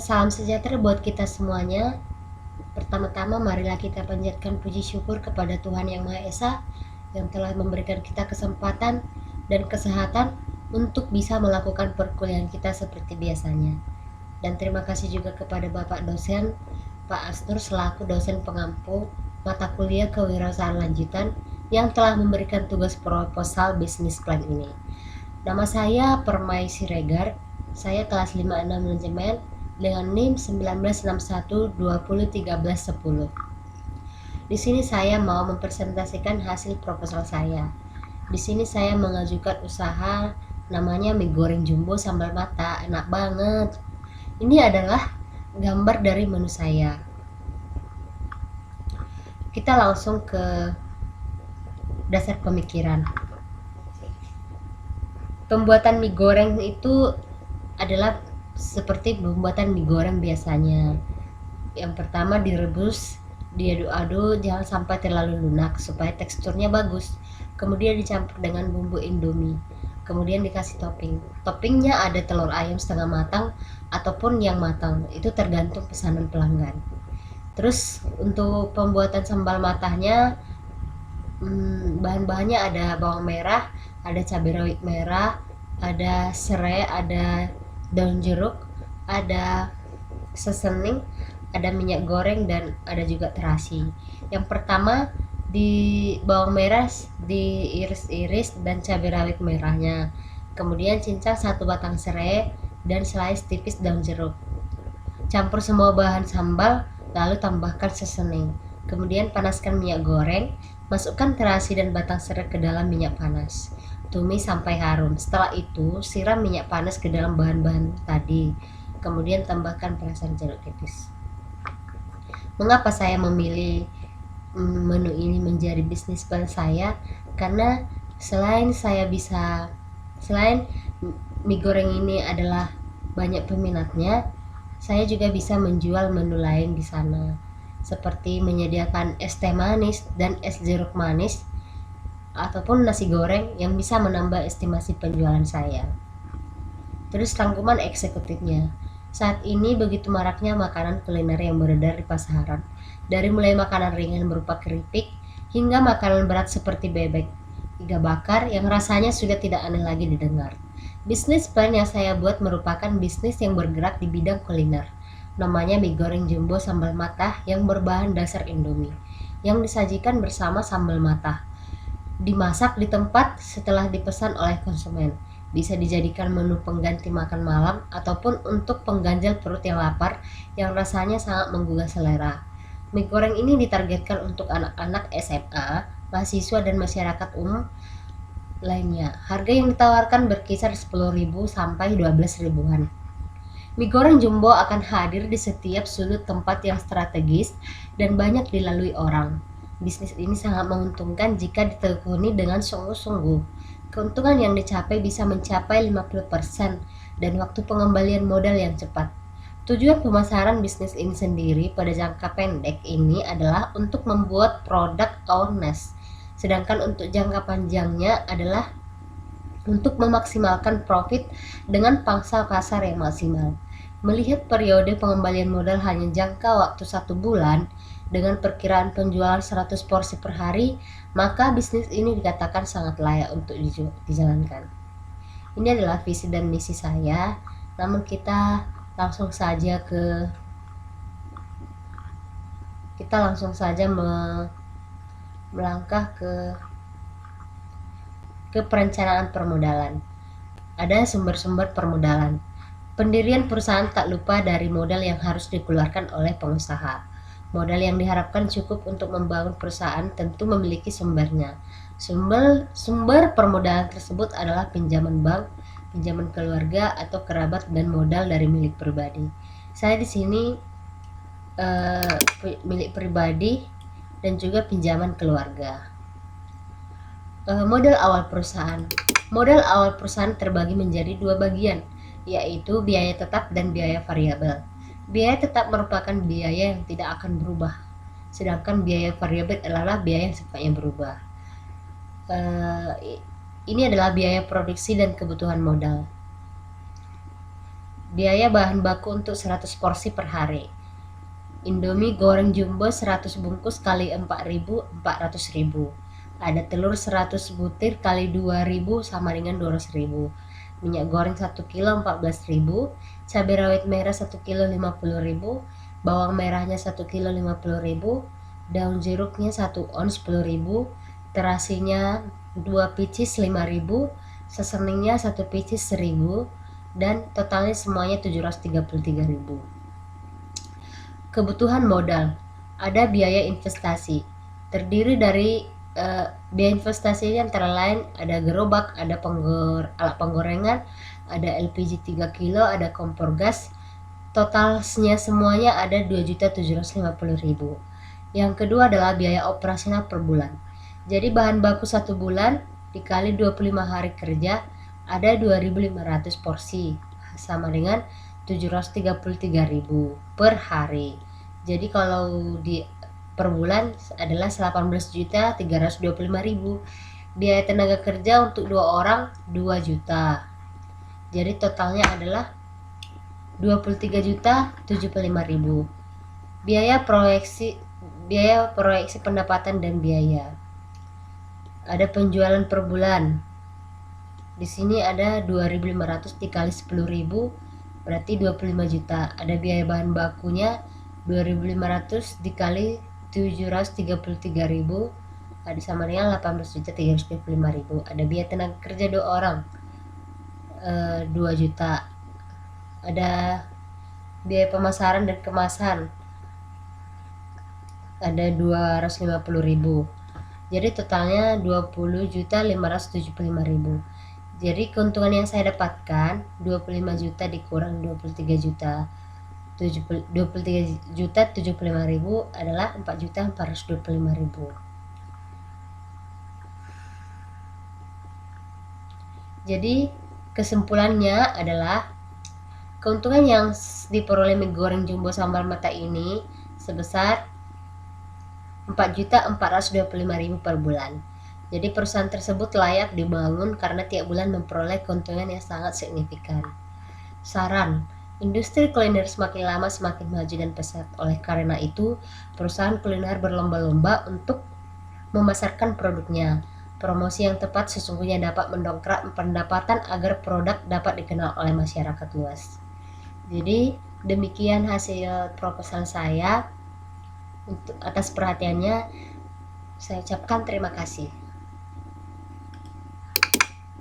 Salam sejahtera buat kita semuanya. Pertama-tama marilah kita panjatkan puji syukur kepada Tuhan Yang Maha Esa yang telah memberikan kita kesempatan dan kesehatan untuk bisa melakukan perkuliahan kita seperti biasanya. Dan terima kasih juga kepada Bapak dosen Pak Asnur selaku dosen pengampu mata kuliah kewirausahaan lanjutan yang telah memberikan tugas proposal bisnis plan ini. Nama saya Permai Siregar. Saya kelas 56 manajemen dengan NIM 1961201310. Di sini saya mau mempresentasikan hasil proposal saya. Di sini saya mengajukan usaha namanya mie goreng jumbo sambal mata, enak banget. Ini adalah gambar dari menu saya. Kita langsung ke dasar pemikiran. Pembuatan mie goreng itu adalah seperti pembuatan mie goreng biasanya. Yang pertama direbus, diaduk-aduk jangan sampai terlalu lunak supaya teksturnya bagus. Kemudian dicampur dengan bumbu Indomie. Kemudian dikasih topping. Toppingnya ada telur ayam setengah matang ataupun yang matang. Itu tergantung pesanan pelanggan. Terus untuk pembuatan sambal matahnya, bahan-bahannya ada bawang merah, ada cabai rawit merah, ada serai, ada daun jeruk, ada sesening, ada minyak goreng, dan ada juga terasi. Yang pertama, di bawang merah diiris-iris dan cabai rawit merahnya. Kemudian cincang 1 batang serai dan slice tipis daun jeruk. Campur semua bahan sambal, lalu tambahkan sesening. Kemudian panaskan minyak goreng, masukkan terasi dan batang serai ke dalam minyak panas. Tumis sampai harum. Setelah itu, siram minyak panas ke dalam bahan-bahan tadi. Kemudian tambahkan perasan jeruk tipis. Mengapa saya memilih menu ini menjadi bisnis plan saya? Karena selain mie goreng ini adalah banyak peminatnya, saya juga bisa menjual menu lain di sana, seperti menyediakan es teh manis dan es jeruk manis ataupun nasi goreng yang bisa menambah estimasi penjualan saya. Terus rangkuman eksekutifnya. Saat ini begitu maraknya makanan kuliner yang beredar di pasaran, dari mulai makanan ringan berupa keripik hingga makanan berat seperti bebek, iga bakar yang rasanya sudah tidak aneh lagi didengar. Bisnis plan yang saya buat merupakan bisnis yang bergerak di bidang kuliner. Namanya mie goreng jumbo sambal matah yang berbahan dasar Indomie, yang disajikan bersama sambal matah. Dimasak di tempat setelah dipesan oleh konsumen. Bisa dijadikan menu pengganti makan malam ataupun untuk pengganjal perut yang lapar yang rasanya sangat menggugah selera. Mie goreng ini ditargetkan untuk anak-anak SMA, mahasiswa dan masyarakat umum lainnya. Harga yang ditawarkan berkisar 10.000 sampai 12.000-an. Mie goreng jumbo akan hadir di setiap sudut tempat yang strategis dan banyak dilalui orang. Bisnis ini sangat menguntungkan jika ditekuni dengan sungguh-sungguh. Keuntungan yang dicapai bisa mencapai 50% dan waktu pengembalian modal yang cepat. Tujuan pemasaran bisnis ini sendiri pada jangka pendek ini adalah untuk membuat produk awareness, sedangkan untuk jangka panjangnya adalah untuk memaksimalkan profit dengan pangsa pasar yang maksimal. Melihat periode pengembalian modal hanya jangka waktu 1 bulan dengan perkiraan penjualan 100 porsi per hari, maka bisnis ini dikatakan sangat layak untuk dijalankan. Ini adalah visi dan misi saya, namun kita langsung saja melangkah ke perencanaan permodalan. Ada sumber-sumber permodalan. Pendirian perusahaan tak lupa dari modal yang harus dikeluarkan oleh pengusaha. Modal yang diharapkan cukup untuk membangun perusahaan tentu memiliki sumbernya. Sumber permodalan tersebut adalah pinjaman bank, pinjaman keluarga atau kerabat, dan modal dari milik pribadi. Saya di sini milik pribadi dan juga pinjaman keluarga. Modal awal perusahaan. Modal awal perusahaan terbagi menjadi 2 bagian, yaitu biaya tetap dan biaya variabel. Biaya tetap merupakan biaya yang tidak akan berubah, sedangkan biaya variabel adalah biaya yang sifatnya berubah. Ini adalah biaya produksi dan kebutuhan modal. Biaya bahan baku untuk 100 porsi per hari. Indomie goreng jumbo 100 bungkus kali 4.000, 400.000. Ada telur 100 butir kali 2.000 sama dengan 200.000. Minyak goreng 1 kilo 14.000. Cabai rawit merah 1 kilo 50.000. Bawang merahnya 1 kilo 50.000. Daun jeruknya 1 ons 10.000. Terasinya 2 pieces 5.000. Seasoningnya 1 pieces 1.000. Dan totalnya semuanya 733.000. Kebutuhan modal. Ada biaya investasi. Terdiri dari biaya investasi antara lain ada gerobak, ada alat penggorengan, ada LPG 3 kilo, ada kompor gas. Totalnya semuanya ada 2.750.000. Yang kedua adalah biaya operasional per bulan. Jadi bahan baku 1 bulan dikali 25 hari kerja ada 2.500 porsi sama dengan 733.000 per hari. Jadi kalau di per bulan adalah 18.325.000. Biaya tenaga kerja untuk 2 orang 2 juta. Jadi totalnya adalah 23.075.000. Biaya proyeksi pendapatan dan biaya. Ada penjualan per bulan. Di sini ada 2.500 dikali 10.000 berarti 25 juta. Ada biaya bahan bakunya 2.500 dikali 733.000 ada sama dengan 18.325.000. Ada biaya tenaga kerja 2 orang 2 juta. Ada biaya pemasaran dan kemasan ada 250.000. Jadi totalnya 20.575.000. Jadi keuntungan yang saya dapatkan 25 juta dikurang 23 juta 23.075.000 adalah 4.425.000. Jadi kesimpulannya adalah keuntungan yang diperoleh mie goreng jumbo sambal mata ini sebesar 4.425.000 per bulan. Jadi perusahaan tersebut layak dibangun karena tiap bulan memperoleh keuntungan yang sangat signifikan. Saran, industri kuliner semakin lama semakin maju dan pesat. Oleh karena itu, perusahaan kuliner berlomba-lomba untuk memasarkan produknya. Promosi yang tepat sesungguhnya dapat mendongkrak pendapatan agar produk dapat dikenal oleh masyarakat luas. Jadi, demikian hasil proposal saya. Untuk atas perhatiannya, saya ucapkan terima kasih.